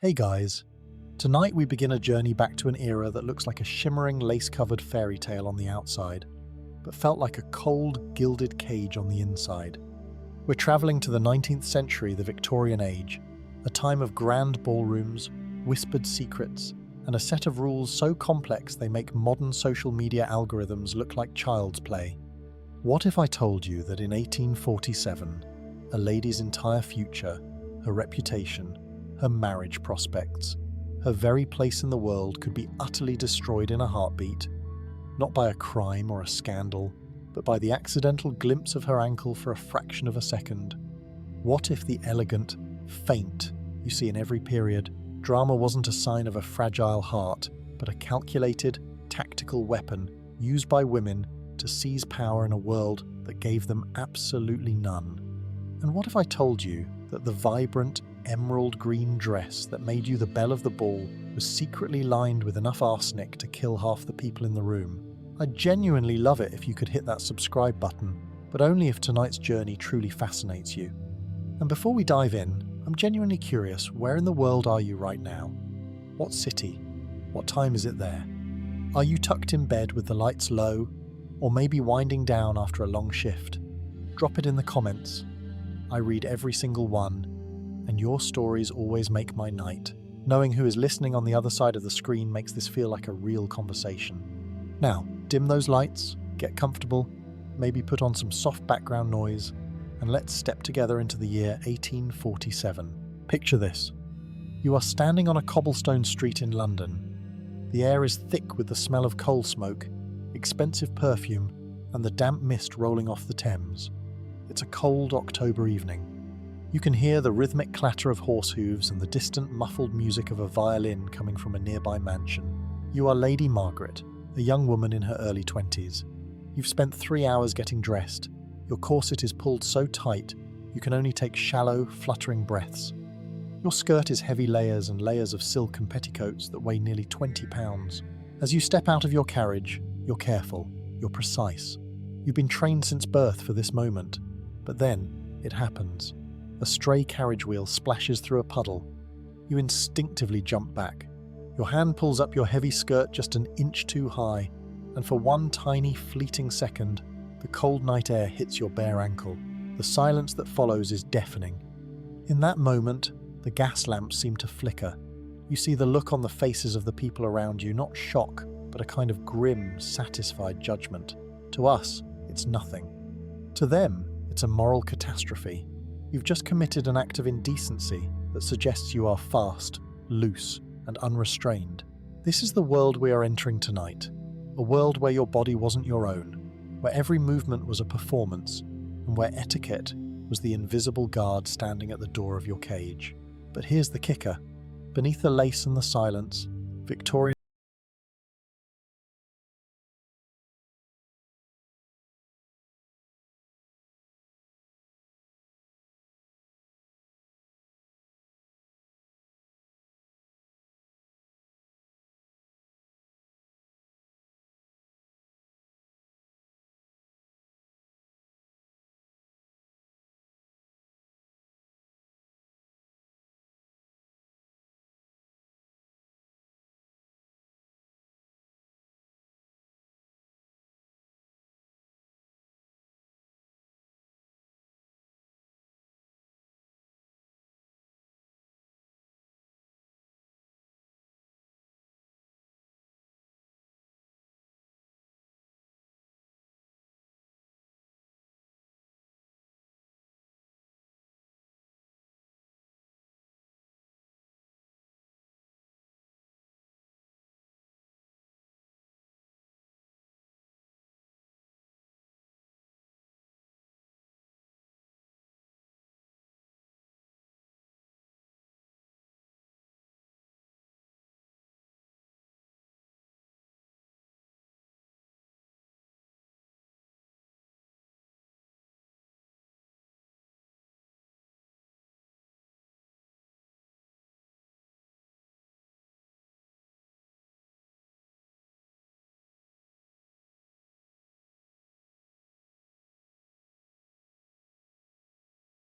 Hey guys, tonight we begin a journey back to an era that looks like a shimmering lace-covered fairy tale on the outside, but felt like a cold, gilded cage on the inside. We're traveling to the 19th century, the Victorian age, a time of grand ballrooms, whispered secrets, and a set of rules so complex they make modern social media algorithms look like child's play. What if I told you that in 1847, a lady's entire future, her reputation, her marriage prospects, her very place in the world could be utterly destroyed in a heartbeat, not by a crime or a scandal, but by the accidental glimpse of her ankle for a fraction of a second? What if the elegant feint you see in every period drama wasn't a sign of a fragile heart, but a calculated, tactical weapon used by women to seize power in a world that gave them absolutely none? And what if I told you that the vibrant, emerald green dress that made you the belle of the ball was secretly lined with enough arsenic to kill half the people in the room? I'd genuinely love it if you could hit that subscribe button, but only if tonight's journey truly fascinates you. And before we dive in, I'm genuinely curious, where in the world are you right now? What city? What time is it there? Are you tucked in bed with the lights low, or maybe winding down after a long shift? Drop it in the comments. I read every single one, and your stories always make my night. Knowing who is listening on the other side of the screen makes this feel like a real conversation. Now, dim those lights, get comfortable, maybe put on some soft background noise, and let's step together into the year 1847. Picture this. You are standing on a cobblestone street in London. The air is thick with the smell of coal smoke, expensive perfume, and the damp mist rolling off the Thames. It's a cold October evening. You can hear the rhythmic clatter of horse hooves and the distant muffled music of a violin coming from a nearby mansion. You are Lady Margaret, a young woman in her early 20s. You've spent 3 hours getting dressed. Your corset is pulled so tight, you can only take shallow, fluttering breaths. Your skirt is heavy layers and layers of silk and petticoats that weigh nearly 20 pounds. As you step out of your carriage, you're careful, you're precise. You've been trained since birth for this moment. But then, it happens. A stray carriage wheel splashes through a puddle. You instinctively jump back. Your hand pulls up your heavy skirt just an inch too high, and for one tiny, fleeting second, the cold night air hits your bare ankle. The silence that follows is deafening. In that moment, the gas lamps seem to flicker. You see the look on the faces of the people around you, not shock, but a kind of grim, satisfied judgment. To us, it's nothing. To them, it's a moral catastrophe. You've just committed an act of indecency that suggests you are fast, loose, and unrestrained. This is the world we are entering tonight. A world where your body wasn't your own, where every movement was a performance, and where etiquette was the invisible guard standing at the door of your cage. But here's the kicker. Beneath the lace and the silence, Victorian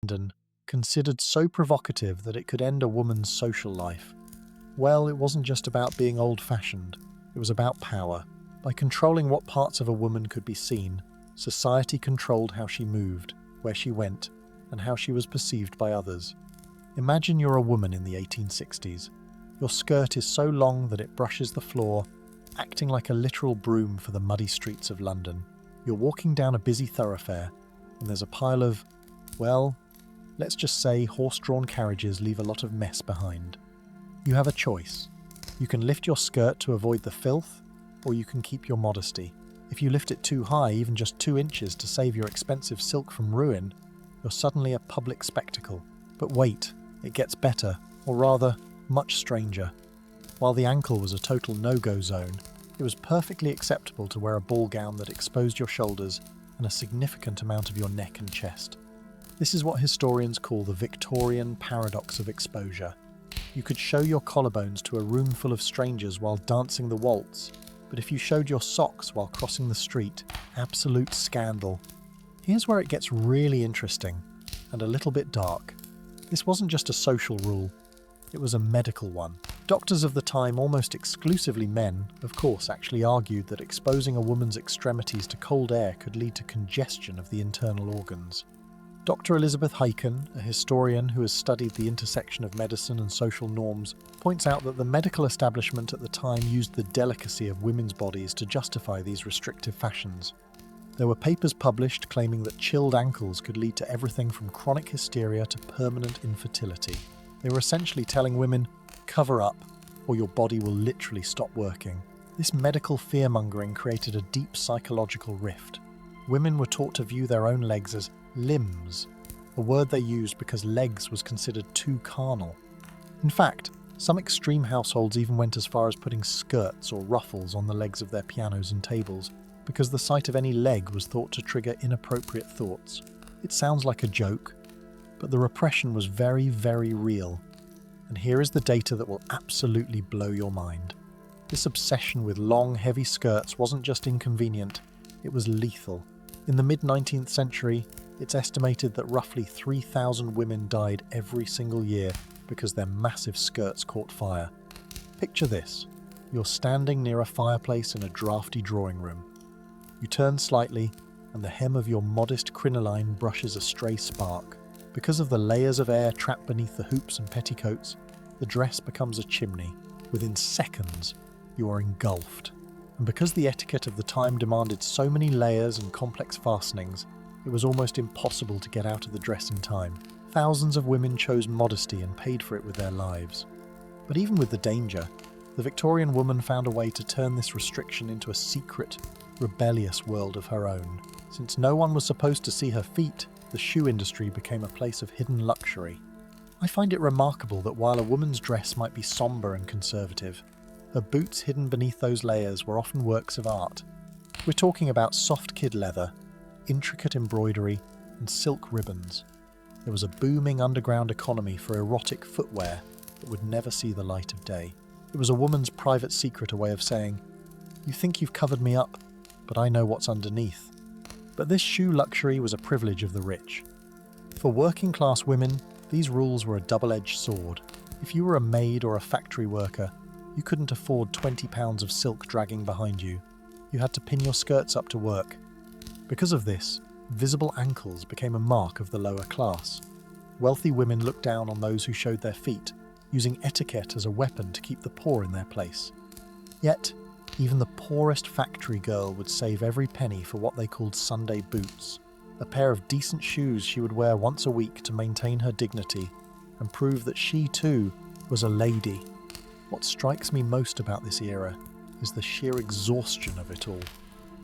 London. considered so provocative that it could end a woman's social life. Well, it wasn't just about being old-fashioned, it was about power. By controlling what parts of a woman could be seen, society controlled how she moved, where she went, and how she was perceived by others. Imagine you're a woman in the 1860s. Your skirt is so long that it brushes the floor, acting like a literal broom for the muddy streets of London. You're walking down a busy thoroughfare, and there's a pile of, well, let's just say horse-drawn carriages leave a lot of mess behind. You have a choice. You can lift your skirt to avoid the filth, or you can keep your modesty. If you lift it too high, even just 2 inches to save your expensive silk from ruin, you're suddenly a public spectacle. But wait, it gets better, or rather, much stranger. While the ankle was a total no-go zone, it was perfectly acceptable to wear a ball gown that exposed your shoulders and a significant amount of your neck and chest. This is what historians call the Victorian paradox of exposure. You could show your collarbones to a room full of strangers while dancing the waltz, but if you showed your socks while crossing the street, absolute scandal. Here's where it gets really interesting, and a little bit dark. This wasn't just a social rule, it was a medical one. Doctors of the time, almost exclusively men, of course, actually argued that exposing a woman's extremities to cold air could lead to congestion of the internal organs. Dr. Elizabeth Hyken, a historian who has studied the intersection of medicine and social norms, points out that the medical establishment at the time used the delicacy of women's bodies to justify these restrictive fashions. There were papers published claiming that chilled ankles could lead to everything from chronic hysteria to permanent infertility. They were essentially telling women, cover up, or your body will literally stop working. This medical fear-mongering created a deep psychological rift. Women were taught to view their own legs as limbs, a word they used because legs was considered too carnal. In fact, some extreme households even went as far as putting skirts or ruffles on the legs of their pianos and tables, because the sight of any leg was thought to trigger inappropriate thoughts. It sounds like a joke, but the repression was very, very real. And here is the data that will absolutely blow your mind. This obsession with long, heavy skirts wasn't just inconvenient, it was lethal. In the mid-19th century, it's estimated that roughly 3,000 women died every single year because their massive skirts caught fire. Picture this. You're standing near a fireplace in a drafty drawing room. You turn slightly, and the hem of your modest crinoline brushes a stray spark. Because of the layers of air trapped beneath the hoops and petticoats, the dress becomes a chimney. Within seconds, you are engulfed. And because the etiquette of the time demanded so many layers and complex fastenings, it was almost impossible to get out of the dress in time. Thousands of women chose modesty and paid for it with their lives. But even with the danger, the Victorian woman found a way to turn this restriction into a secret, rebellious world of her own. Since no one was supposed to see her feet, the shoe industry became a place of hidden luxury. I find it remarkable that while a woman's dress might be sombre and conservative, her boots hidden beneath those layers were often works of art. We're talking about soft kid leather, intricate embroidery, and silk ribbons. There was a booming underground economy for erotic footwear that would never see the light of day. It was a woman's private secret, a way of saying, "You think you've covered me up, but I know what's underneath." But this shoe luxury was a privilege of the rich. For working-class women, these rules were a double-edged sword. If you were a maid or a factory worker, you couldn't afford 20 pounds of silk dragging behind you. You had to pin your skirts up to work. Because of this, visible ankles became a mark of the lower class. Wealthy women looked down on those who showed their feet, using etiquette as a weapon to keep the poor in their place. Yet, even the poorest factory girl would save every penny for what they called Sunday boots, a pair of decent shoes she would wear once a week to maintain her dignity and prove that she too was a lady. What strikes me most about this era is the sheer exhaustion of it all.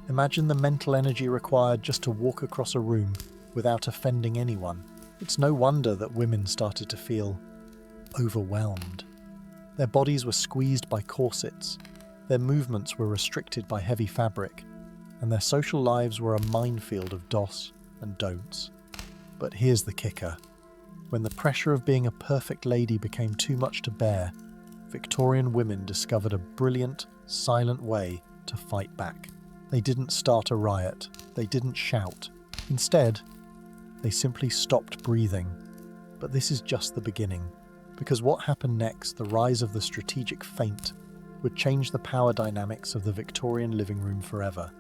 Imagine the mental energy required just to walk across a room without offending anyone. It's no wonder that women started to feel overwhelmed. Their bodies were squeezed by corsets, their movements were restricted by heavy fabric, and their social lives were a minefield of dos and don'ts. But here's the kicker. When the pressure of being a perfect lady became too much to bear, Victorian women discovered a brilliant, silent way to fight back. They didn't start a riot, they didn't shout. Instead, they simply stopped breathing. But this is just the beginning, because what happened next, the rise of the strategic feint, would change the power dynamics of the Victorian living room forever.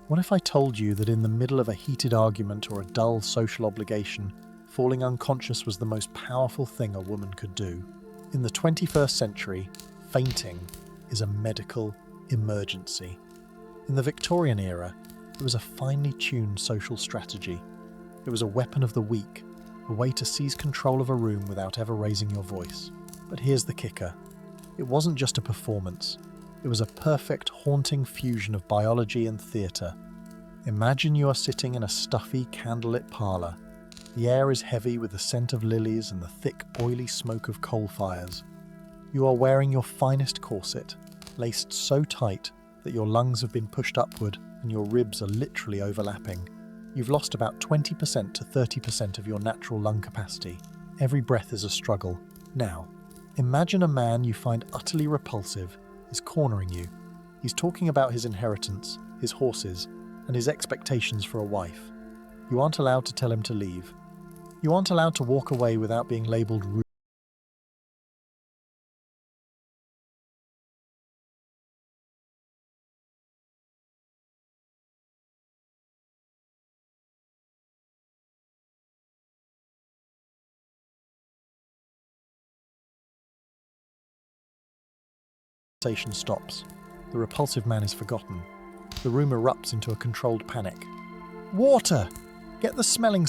What if I told you that in the middle of a heated argument or a dull social obligation, falling unconscious was the most powerful thing a woman could do? In the 21st century, fainting is a medical emergency. In the Victorian era, it was a finely tuned social strategy. It was a weapon of the weak, a way to seize control of a room without ever raising your voice. But here's the kicker. It wasn't just a performance. It was a perfect, haunting fusion of biology and theatre. Imagine you are sitting in a stuffy, candlelit parlour. The air is heavy with the scent of lilies and the thick, oily smoke of coal fires. You are wearing your finest corset, laced so tight that your lungs have been pushed upward and your ribs are literally overlapping. You've lost about 20% to 30% of your natural lung capacity. Every breath is a struggle. Now, imagine a man you find utterly repulsive is cornering you. He's talking about his inheritance, his horses, and his expectations for a wife. You aren't allowed to tell him to leave. You aren't allowed to walk away without being labelled rude. Conversation stops. The repulsive man is forgotten. The room erupts into a controlled panic. Water! Get the smelling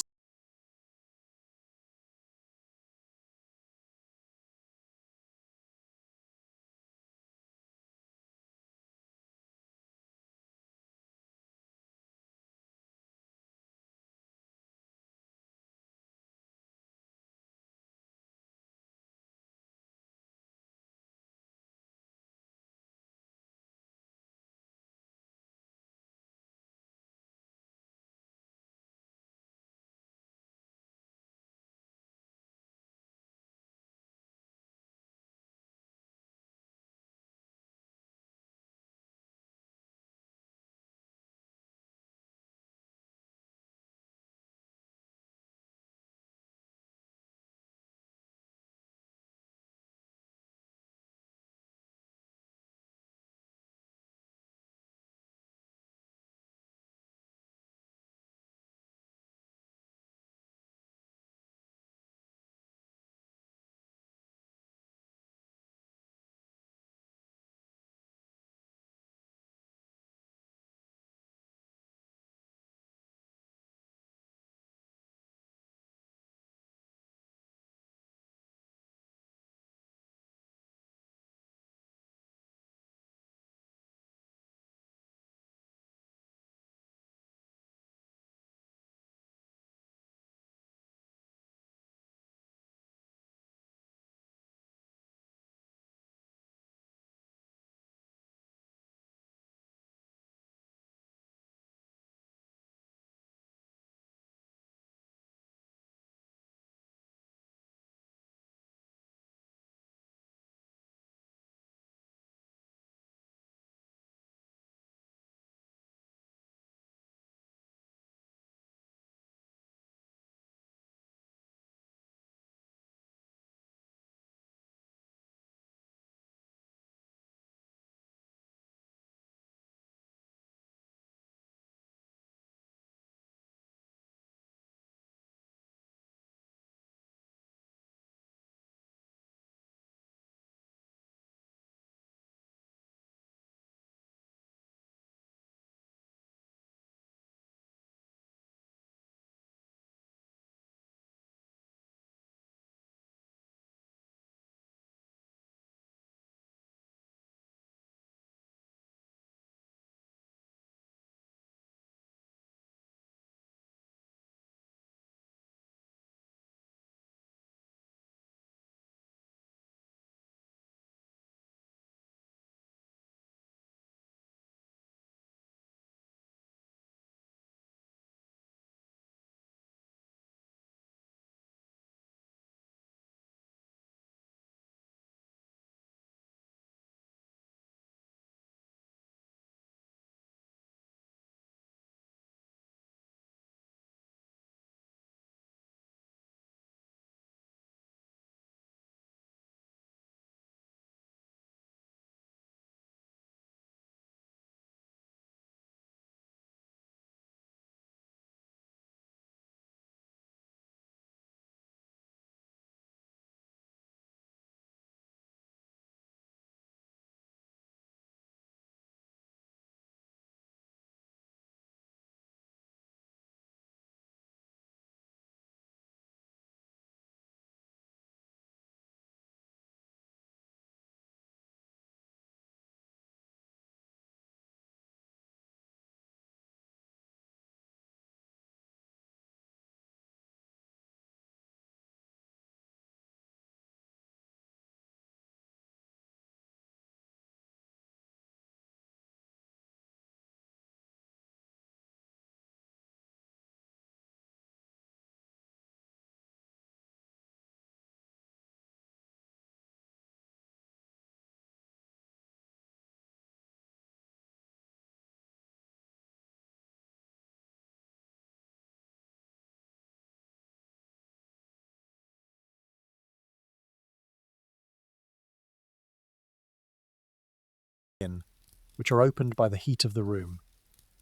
which are opened by the heat of the room.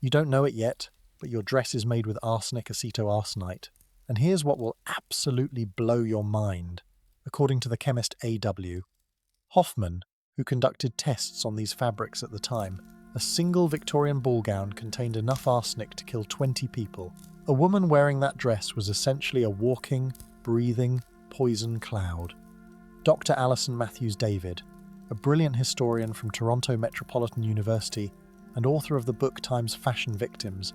You don't know it yet, but your dress is made with arsenic acetoarsenite. And here's what will absolutely blow your mind. According to the chemist A.W. Hoffman, who conducted tests on these fabrics at the time, a single Victorian ball gown contained enough arsenic to kill 20 people. A woman wearing that dress was essentially a walking, breathing, poison cloud. Dr. Alison Matthews David, a brilliant historian from Toronto Metropolitan University and author of the book Time's Fashion Victims,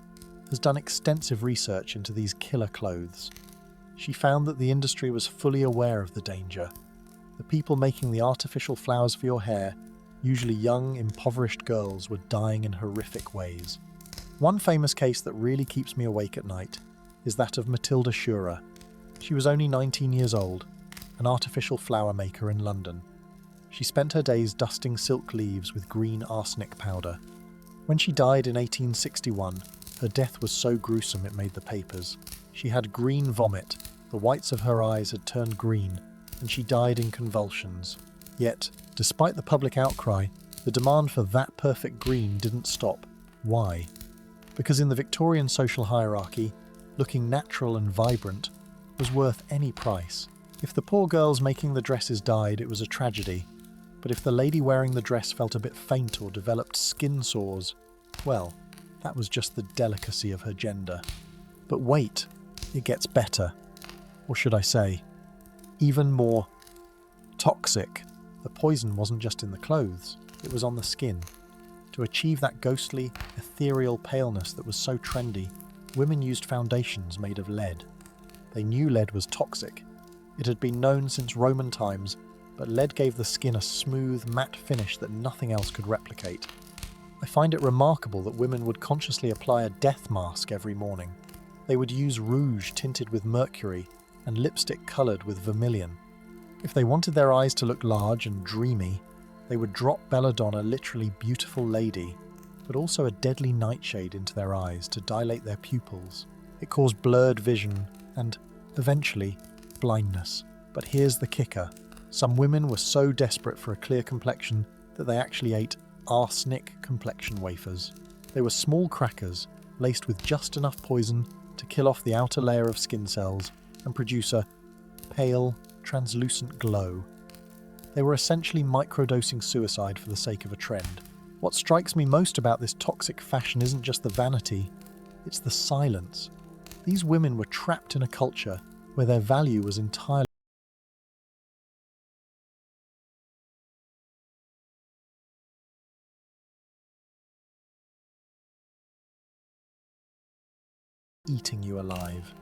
has done extensive research into these killer clothes. She found that the industry was fully aware of the danger. The people making the artificial flowers for your hair, usually young, impoverished girls, were dying in horrific ways. One famous case that really keeps me awake at night is that of Matilda Schurer. She was only 19 years old, an artificial flower maker in London. She spent her days dusting silk leaves with green arsenic powder. When she died in 1861, her death was so gruesome it made the papers. She had green vomit, the whites of her eyes had turned green, and she died in convulsions. Yet, despite the public outcry, the demand for that perfect green didn't stop. Why? Because in the Victorian social hierarchy, looking natural and vibrant was worth any price. If the poor girls making the dresses died, it was a tragedy. But if the lady wearing the dress felt a bit faint or developed skin sores, well, that was just the delicacy of her gender. But wait, it gets better. Or should I say, even more toxic. The poison wasn't just in the clothes, it was on the skin. To achieve that ghostly, ethereal paleness that was so trendy, women used foundations made of lead. They knew lead was toxic. It had been known since Roman times, but lead gave the skin a smooth, matte finish that nothing else could replicate. I find it remarkable that women would consciously apply a death mask every morning. They would use rouge tinted with mercury and lipstick coloured with vermilion. If they wanted their eyes to look large and dreamy, they would drop belladonna, literally beautiful lady, but also a deadly nightshade into their eyes to dilate their pupils. It caused blurred vision and, eventually, blindness. But here's the kicker. Some women were so desperate for a clear complexion that they actually ate arsenic complexion wafers. They were small crackers, laced with just enough poison to kill off the outer layer of skin cells and produce a pale, translucent glow. They were essentially microdosing suicide for the sake of a trend. What strikes me most about this toxic fashion isn't just the vanity, it's the silence. These women were trapped in a culture where their value was entirely eating you alive.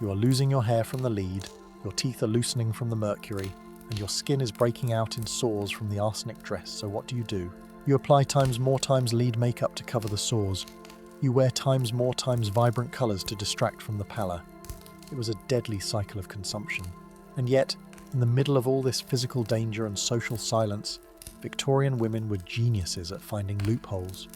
You are losing your hair from the lead, your teeth are loosening from the mercury, and your skin is breaking out in sores from the arsenic dress, so what do? You apply times more times lead makeup to cover the sores. You wear times more times vibrant colours to distract from the pallor. It was a deadly cycle of consumption. And yet, in the middle of all this physical danger and social silence, Victorian women were geniuses at finding loopholes.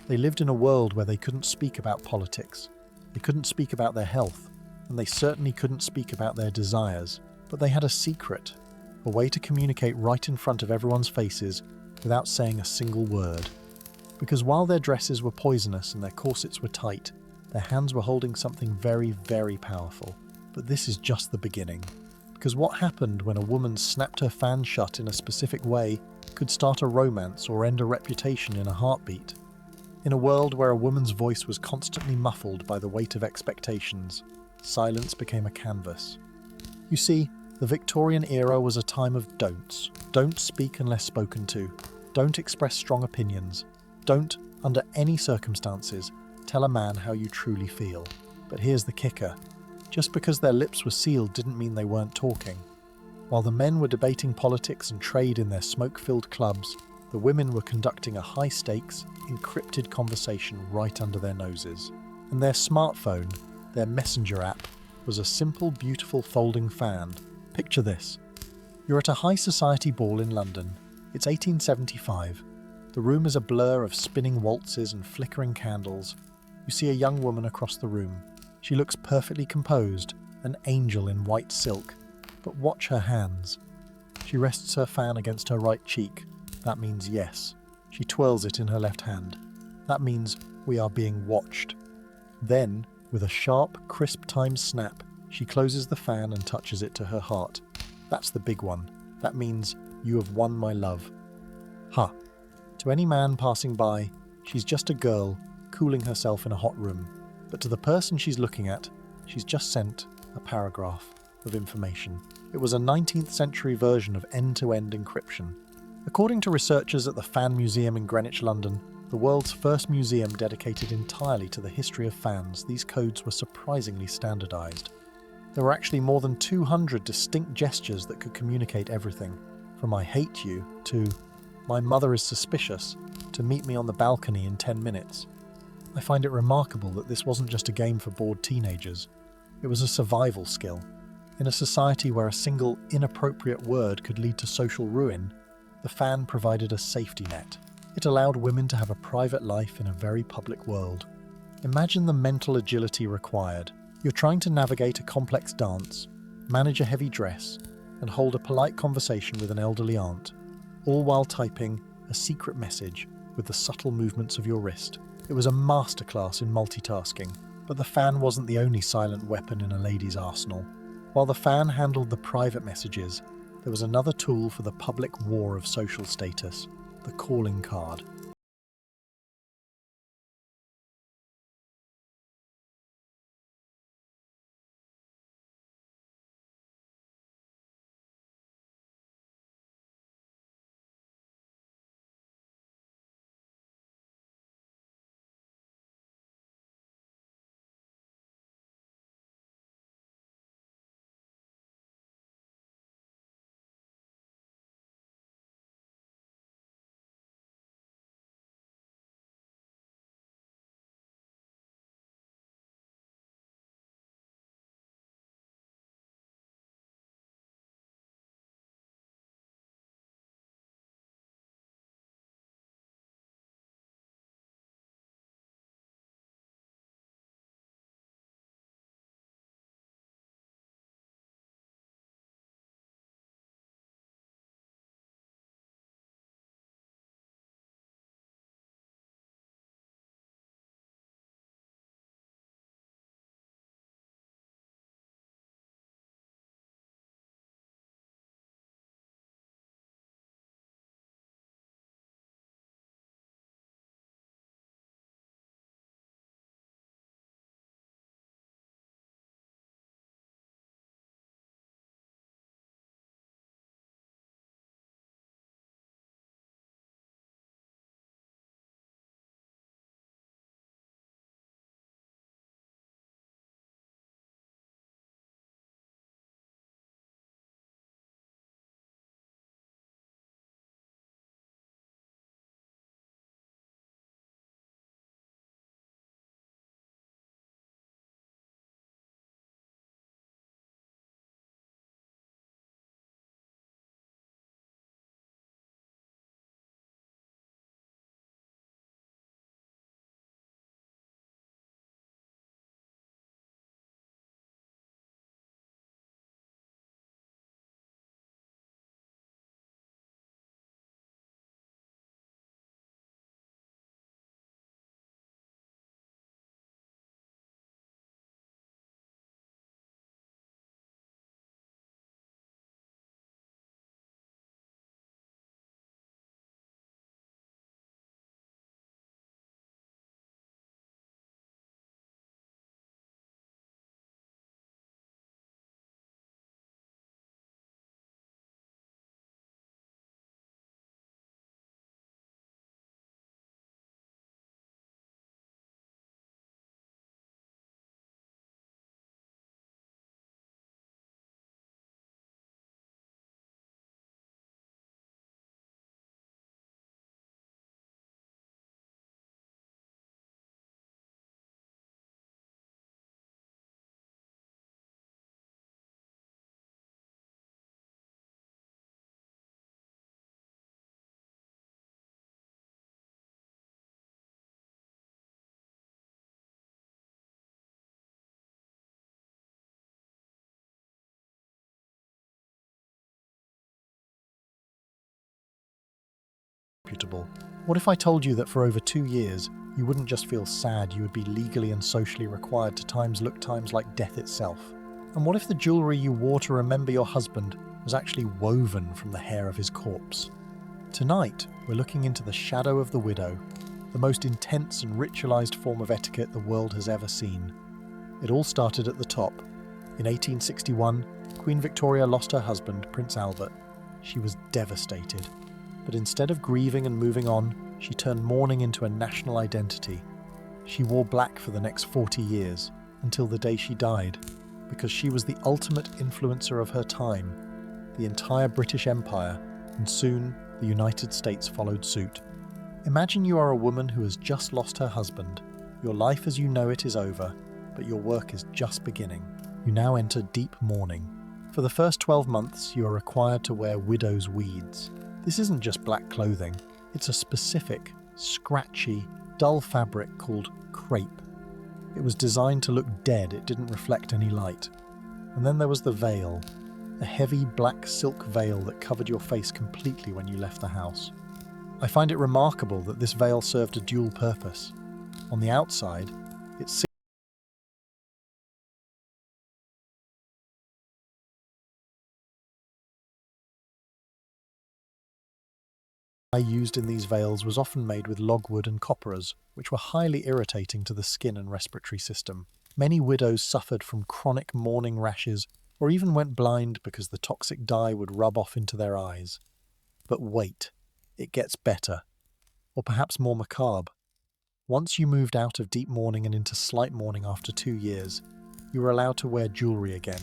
They lived in a world where they couldn't speak about politics, they couldn't speak about their health, and they certainly couldn't speak about their desires. But they had a secret, a way to communicate right in front of everyone's faces without saying a single word. Because while their dresses were poisonous and their corsets were tight, their hands were holding something very, very powerful. But this is just the beginning. Because what happened when a woman snapped her fan shut in a specific way could start a romance or end a reputation in a heartbeat. In a world where a woman's voice was constantly muffled by the weight of expectations, silence became a canvas. You see, the Victorian era was a time of don'ts. Don't speak unless spoken to. Don't express strong opinions. Don't, under any circumstances, tell a man how you truly feel. But here's the kicker. Just because their lips were sealed didn't mean they weren't talking. While the men were debating politics and trade in their smoke-filled clubs, the women were conducting a high-stakes, encrypted conversation right under their noses. And their smartphone, their messenger app, was a simple, beautiful folding fan. Picture this. You're at a high society ball in London. It's 1875. The room is a blur of spinning waltzes and flickering candles. You see a young woman across the room. She looks perfectly composed, an angel in white silk. But watch her hands. She rests her fan against her right cheek. That means yes. She twirls it in her left hand. That means we are being watched. Then, with a sharp, crisp timed snap, she closes the fan and touches it to her heart. That's the big one. That means you have won my love. Ha! To any man passing by, she's just a girl cooling herself in a hot room. But to the person she's looking at, she's just sent a paragraph of information. It was a 19th century version of end-to-end encryption. According to researchers at the Fan Museum in Greenwich, London, the world's first museum dedicated entirely to the history of fans, these codes were surprisingly standardized. There were actually more than 200 distinct gestures that could communicate everything, from "I hate you" to "My mother is suspicious" to "Meet me on the balcony in 10 minutes. I find it remarkable that this wasn't just a game for bored teenagers. It was a survival skill. In a society where a single inappropriate word could lead to social ruin, the fan provided a safety net. It allowed women to have a private life in a very public world. Imagine the mental agility required. You're trying to navigate a complex dance, manage a heavy dress, and hold a polite conversation with an elderly aunt, all while typing a secret message with the subtle movements of your wrist. It was a masterclass in multitasking, but the fan wasn't the only silent weapon in a lady's arsenal. While the fan handled the private messages, there was another tool for the public war of social status: the calling card. irrefutable. What if I told you that for over 2 years, you wouldn't just feel sad, you would be legally and socially required to look times like death itself? And what if the jewellery you wore to remember your husband was actually woven from the hair of his corpse? Tonight, we're looking into the shadow of the widow, the most intense and ritualised form of etiquette the world has ever seen. It all started at the top. In 1861, Queen Victoria lost her husband, Prince Albert. She was devastated. But instead of grieving and moving on, she turned mourning into a national identity. She wore black for the next 40 years, until the day she died, because she was the ultimate influencer of her time. The entire British Empire, and soon the United States followed suit. Imagine you are a woman who has just lost her husband. Your life as you know it is over, but your work is just beginning. You now enter deep mourning. For the first 12 months, you are required to wear widow's weeds. This isn't just black clothing. It's a specific, scratchy, dull fabric called crepe. It was designed to look dead, it didn't reflect any light. And then there was the veil, a heavy black silk veil that covered your face completely when you left the house. I find it remarkable that this veil served a dual purpose. On the outside, it used in these veils was often made with logwood and copperas, which were highly irritating to the skin and respiratory system. Many widows suffered from chronic mourning rashes or even went blind because the toxic dye would rub off into their eyes. But wait, it gets better. Or perhaps more macabre. Once you moved out of deep mourning and into slight mourning after 2 years, you were allowed to wear jewellery again.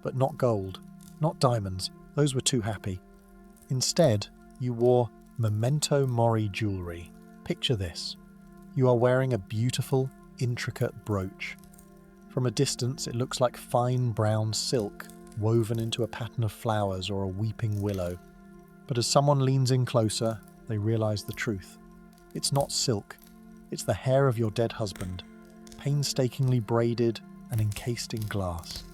But not gold, not diamonds, those were too happy. Instead, you wore memento mori jewellery. Picture this. You are wearing a beautiful, intricate brooch. From a distance, it looks like fine brown silk woven into a pattern of flowers or a weeping willow. But as someone leans in closer, they realise the truth. It's not silk. It's the hair of your dead husband, painstakingly braided and encased in glass.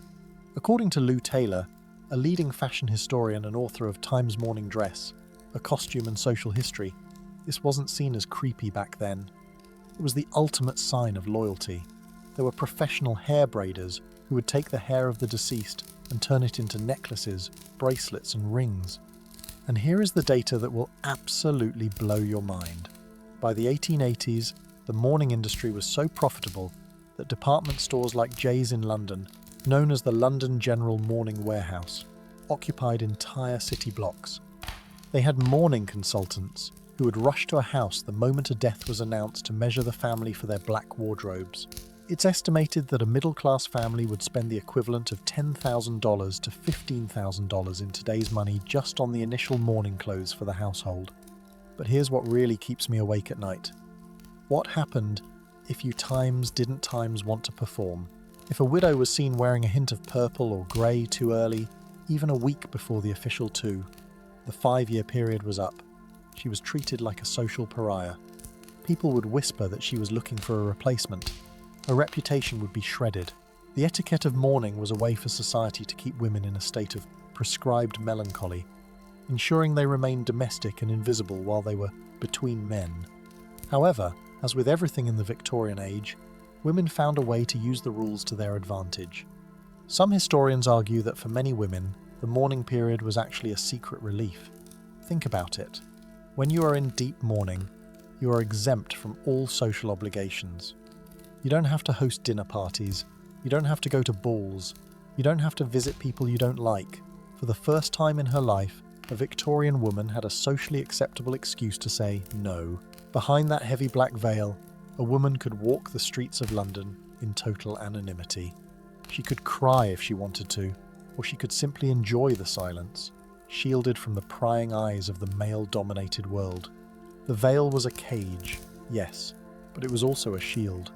According to Lou Taylor, a leading fashion historian and author of Time's Morning Dress, A Costume and Social History, this wasn't seen as creepy back then. It was the ultimate sign of loyalty. There were professional hair braiders who would take the hair of the deceased and turn it into necklaces, bracelets and rings. And here is the data that will absolutely blow your mind. By the 1880s, the mourning industry was so profitable that department stores like Jay's in London, known as the London General Mourning Warehouse, occupied entire city blocks. They had mourning consultants who would rush to a house the moment a death was announced to measure the family for their black wardrobes. It's estimated that a middle-class family would spend the equivalent of $10,000 to $15,000 in today's money just on the initial mourning clothes for the household. But here's what really keeps me awake at night. What happened if you didn't want to perform? If a widow was seen wearing a hint of purple or grey too early, even a week before the official the 5-year period was up, she was treated like a social pariah. People would whisper that she was looking for a replacement. Her reputation would be shredded. The etiquette of mourning was a way for society to keep women in a state of prescribed melancholy, ensuring they remained domestic and invisible while they were between men. However, as with everything in the Victorian age, women found a way to use the rules to their advantage. Some historians argue that for many women, the mourning period was actually a secret relief. Think about it. When you are in deep mourning, you are exempt from all social obligations. You don't have to host dinner parties. You don't have to go to balls. You don't have to visit people you don't like. For the first time in her life, a Victorian woman had a socially acceptable excuse to say no. Behind that heavy black veil, a woman could walk the streets of London in total anonymity. She could cry if she wanted to, or she could simply enjoy the silence, shielded from the prying eyes of the male-dominated world. The veil was a cage, yes, but it was also a shield.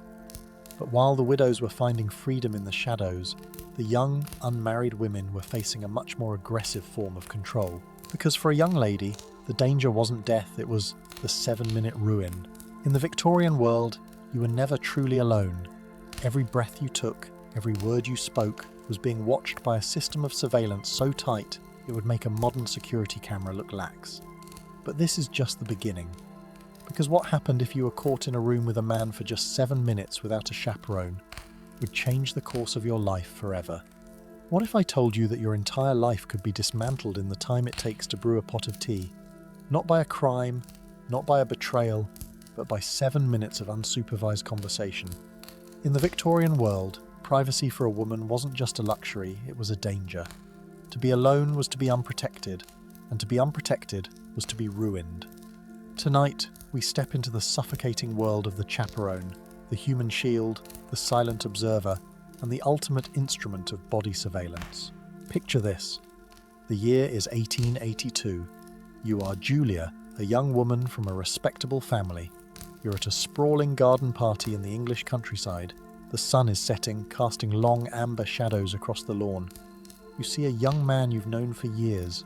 But while the widows were finding freedom in the shadows, the young, unmarried women were facing a much more aggressive form of control. Because for a young lady, the danger wasn't death, it was the 7-minute ruin. In the Victorian world, you were never truly alone. Every breath you took, every word you spoke, was being watched by a system of surveillance so tight it would make a modern security camera look lax. But this is just the beginning. Because what happened if you were caught in a room with a man for just 7 minutes without a chaperone would change the course of your life forever. What if I told you that your entire life could be dismantled in the time it takes to brew a pot of tea? Not by a crime, not by a betrayal, but by 7 minutes of unsupervised conversation. In the Victorian world, privacy for a woman wasn't just a luxury, it was a danger. To be alone was to be unprotected, and to be unprotected was to be ruined. Tonight, we step into the suffocating world of the chaperone, the human shield, the silent observer, and the ultimate instrument of body surveillance. Picture this. The year is 1882. You are Julia, a young woman from a respectable family. You're at a sprawling garden party in the English countryside. The sun is setting, casting long amber shadows across the lawn. You see a young man you've known for years.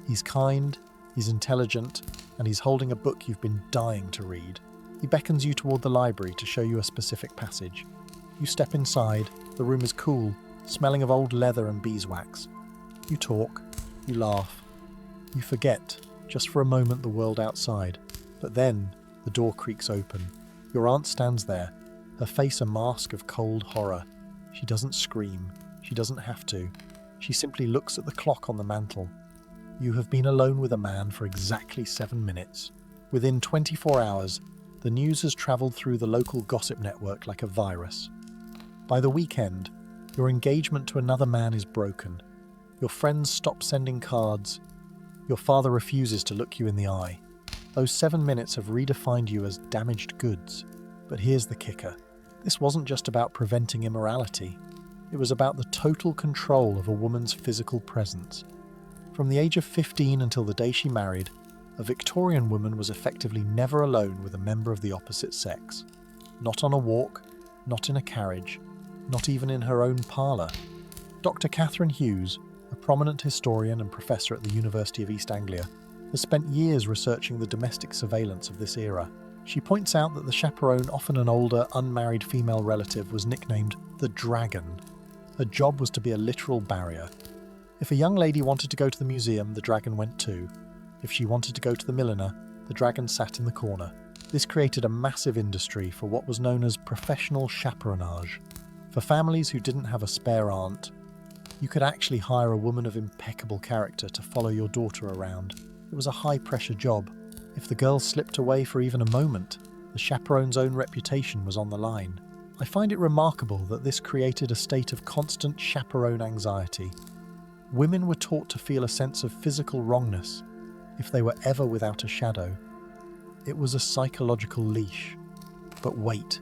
He's kind, he's intelligent, and he's holding a book you've been dying to read. He beckons you toward the library to show you a specific passage. You step inside. The room is cool, smelling of old leather and beeswax. You talk, you laugh, you forget, just for a moment, the world outside. But then, the door creaks open. Your aunt stands there, her face a mask of cold horror. She doesn't scream. She doesn't have to. She simply looks at the clock on the mantel. You have been alone with a man for exactly 7 minutes. Within 24 hours, the news has travelled through the local gossip network like a virus. By the weekend, your engagement to another man is broken. Your friends stop sending cards. Your father refuses to look you in the eye. Those 7 minutes have redefined you as damaged goods. But here's the kicker. This wasn't just about preventing immorality. It was about the total control of a woman's physical presence. From the age of 15 until the day she married, a Victorian woman was effectively never alone with a member of the opposite sex. Not on a walk, not in a carriage, not even in her own parlour. Dr. Catherine Hughes, a prominent historian and professor at the University of East Anglia, has spent years researching the domestic surveillance of this era. She points out that the chaperone, often an older, unmarried female relative, was nicknamed the Dragon. Her job was to be a literal barrier. If a young lady wanted to go to the museum, the Dragon went too. If she wanted to go to the milliner, the Dragon sat in the corner. This created a massive industry for what was known as professional chaperonage. For families who didn't have a spare aunt, you could actually hire a woman of impeccable character to follow your daughter around. It was a high-pressure job. If the girl slipped away for even a moment, the chaperone's own reputation was on the line. I find it remarkable that this created a state of constant chaperone anxiety. Women were taught to feel a sense of physical wrongness if they were ever without a shadow. It was a psychological leash. But wait,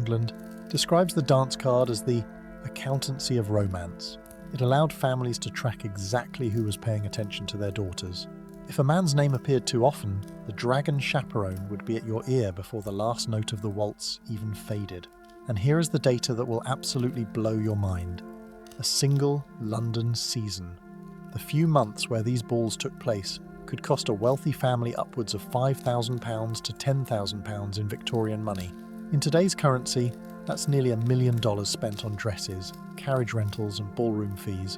England, describes the dance card as the accountancy of romance. It allowed families to track exactly who was paying attention to their daughters. If a man's name appeared too often, the dragon chaperone would be at your ear before the last note of the waltz even faded. And here is the data that will absolutely blow your mind. A single London season. The few months where these balls took place could cost a wealthy family upwards of £5,000 to £10,000 in Victorian money. In today's currency, that's nearly $1 million spent on dresses, carriage rentals and ballroom fees,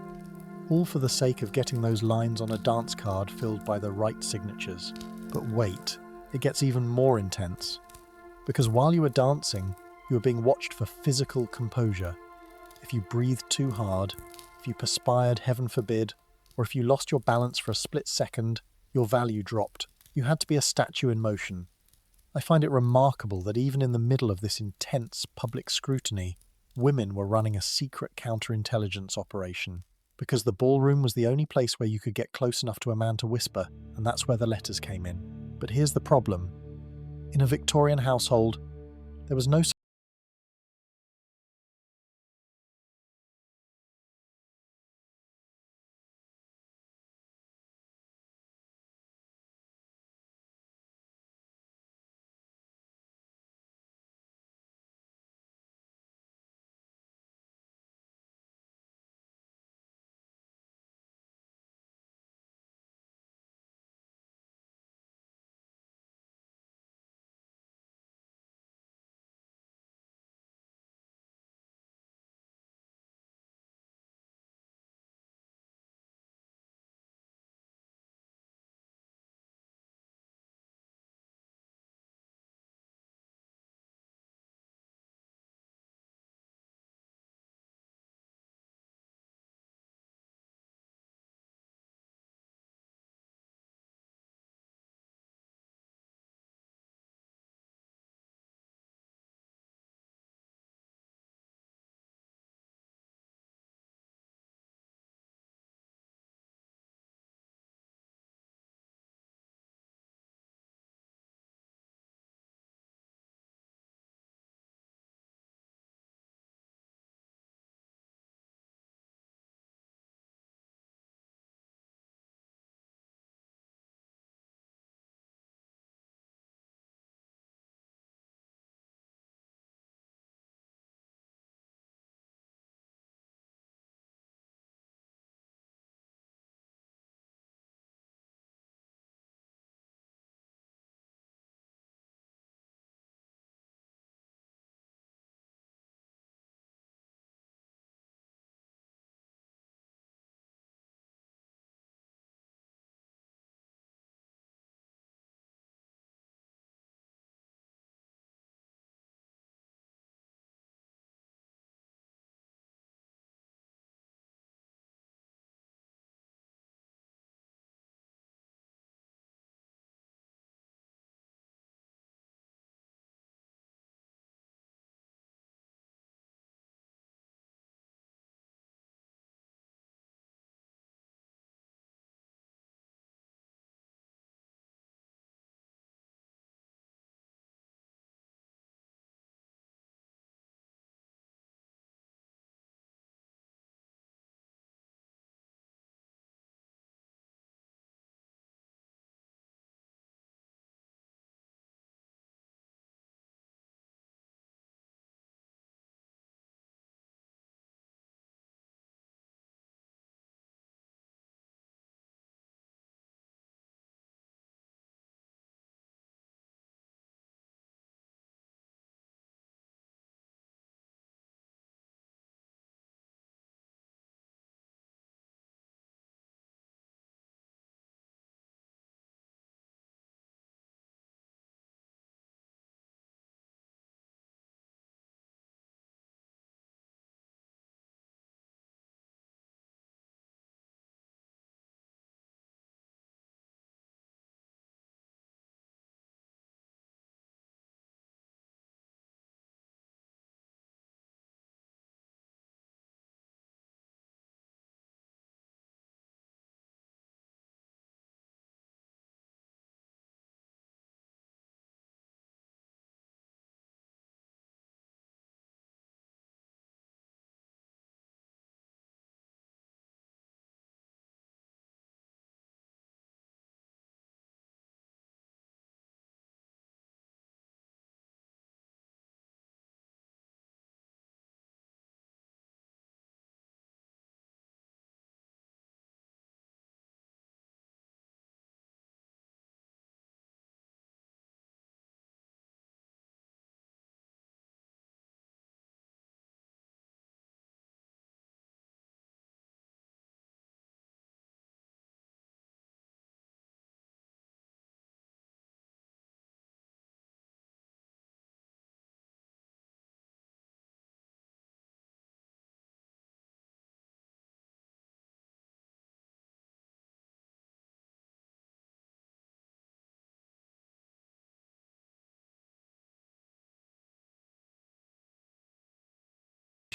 all for the sake of getting those lines on a dance card filled by the right signatures. But wait, it gets even more intense. Because while you were dancing, you were being watched for physical composure. If you breathed too hard, if you perspired, heaven forbid, or if you lost your balance for a split second, your value dropped. You had to be a statue in motion. I find it remarkable that even in the middle of this intense public scrutiny, women were running a secret counterintelligence operation, because the ballroom was the only place where you could get close enough to a man to whisper, and that's where the letters came in. But here's the problem. In a Victorian household, there was no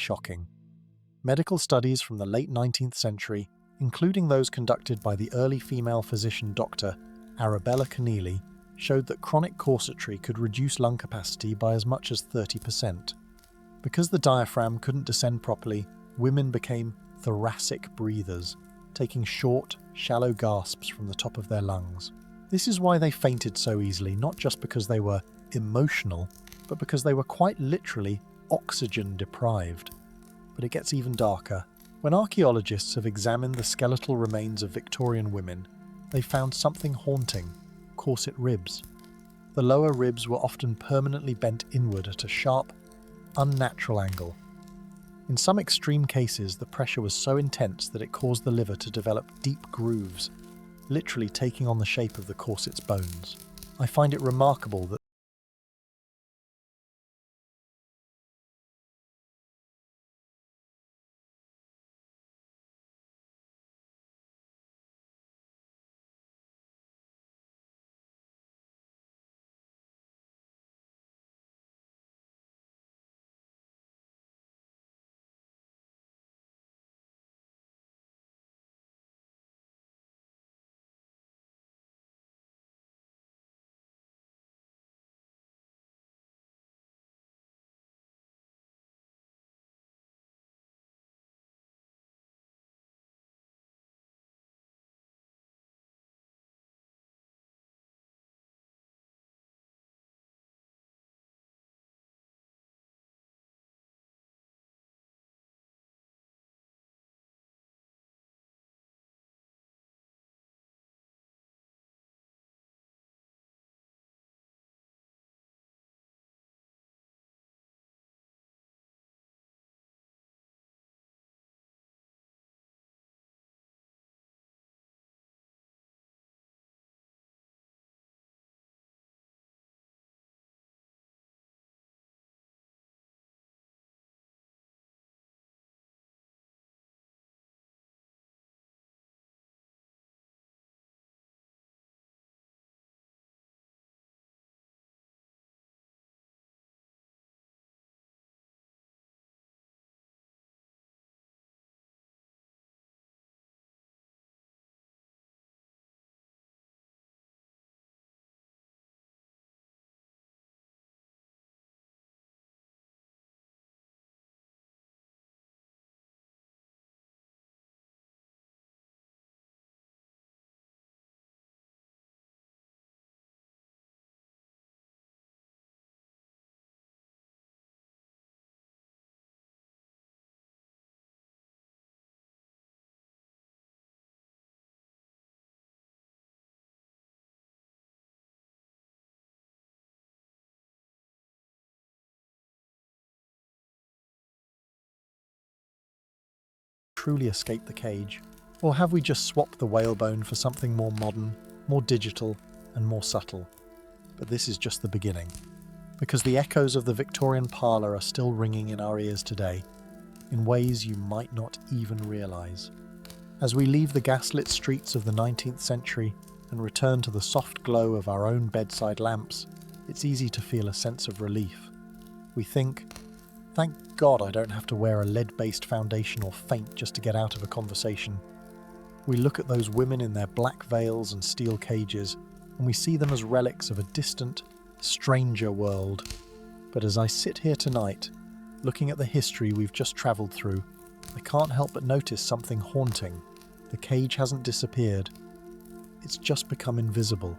shocking. Medical studies from the late 19th century, including those conducted by the early female physician Dr. Arabella Keneally, showed that chronic corsetry could reduce lung capacity by as much as 30%. Because the diaphragm couldn't descend properly, women became thoracic breathers, taking short, shallow gasps from the top of their lungs. This is why they fainted so easily, not just because they were emotional, but because they were quite literally oxygen deprived. But it gets even darker. When archaeologists have examined the skeletal remains of Victorian women, they found something haunting: corset ribs. The lower ribs were often permanently bent inward at a sharp, unnatural angle. In some extreme cases, the pressure was so intense that it caused the liver to develop deep grooves, literally taking on the shape of the corset's bones. I find it remarkable that truly escaped the cage? Or have we just swapped the whalebone for something more modern, more digital, and more subtle? But this is just the beginning, because the echoes of the Victorian parlour are still ringing in our ears today, in ways you might not even realise. As we leave the gaslit streets of the 19th century and return to the soft glow of our own bedside lamps, it's easy to feel a sense of relief. We think, thank God I don't have to wear a lead-based foundation or faint just to get out of a conversation. We look at those women in their black veils and steel cages, and we see them as relics of a distant, stranger world. But as I sit here tonight, looking at the history we've just travelled through, I can't help but notice something haunting. The cage hasn't disappeared. It's just become invisible.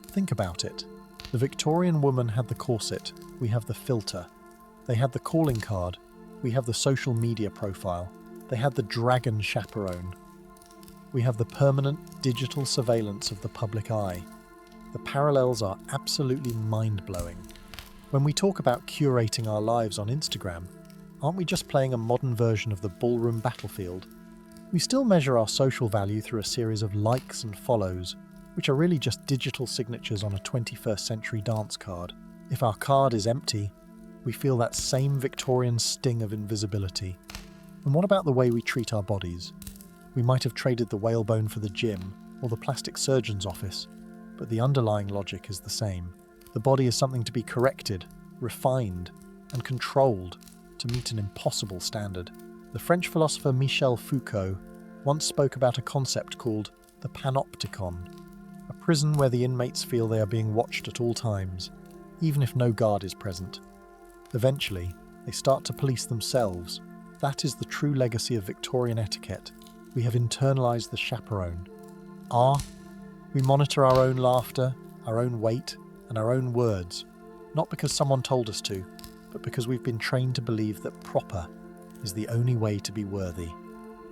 Think about it. The Victorian woman had the corset, we have the filter. They had the calling card, we have the social media profile. They had the dragon chaperone. We have the permanent digital surveillance of the public eye. The parallels are absolutely mind-blowing. When we talk about curating our lives on Instagram, aren't we just playing a modern version of the ballroom battlefield? We still measure our social value through a series of likes and follows, which are really just digital signatures on a 21st century dance card. If our card is empty, we feel that same Victorian sting of invisibility. And what about the way we treat our bodies? We might have traded the whalebone for the gym or the plastic surgeon's office, but the underlying logic is the same. The body is something to be corrected, refined, and controlled to meet an impossible standard. The French philosopher Michel Foucault once spoke about a concept called the panopticon, a prison where the inmates feel they are being watched at all times, even if no guard is present. Eventually, they start to police themselves. That is the true legacy of Victorian etiquette. We have internalized the chaperone. We monitor our own laughter, our own weight, and our own words, not because someone told us to, but because we've been trained to believe that proper is the only way to be worthy.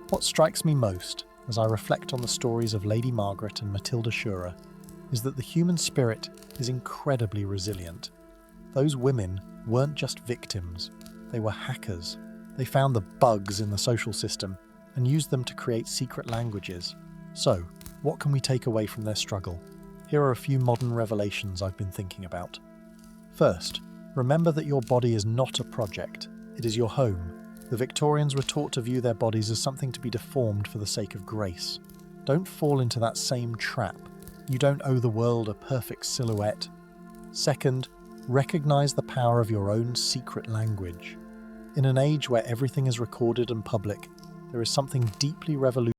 What strikes me most, as I reflect on the stories of Lady Margaret and Matilda Schurer, is that the human spirit is incredibly resilient. Those women weren't just victims, they were hackers. They found the bugs in the social system and used them to create secret languages. So, what can we take away from their struggle? Here are a few modern revelations I've been thinking about. First, remember that your body is not a project, it is your home. The Victorians were taught to view their bodies as something to be deformed for the sake of grace. Don't fall into that same trap. You don't owe the world a perfect silhouette. Second, recognize the power of your own secret language. In an age where everything is recorded and public, there is something deeply revolutionary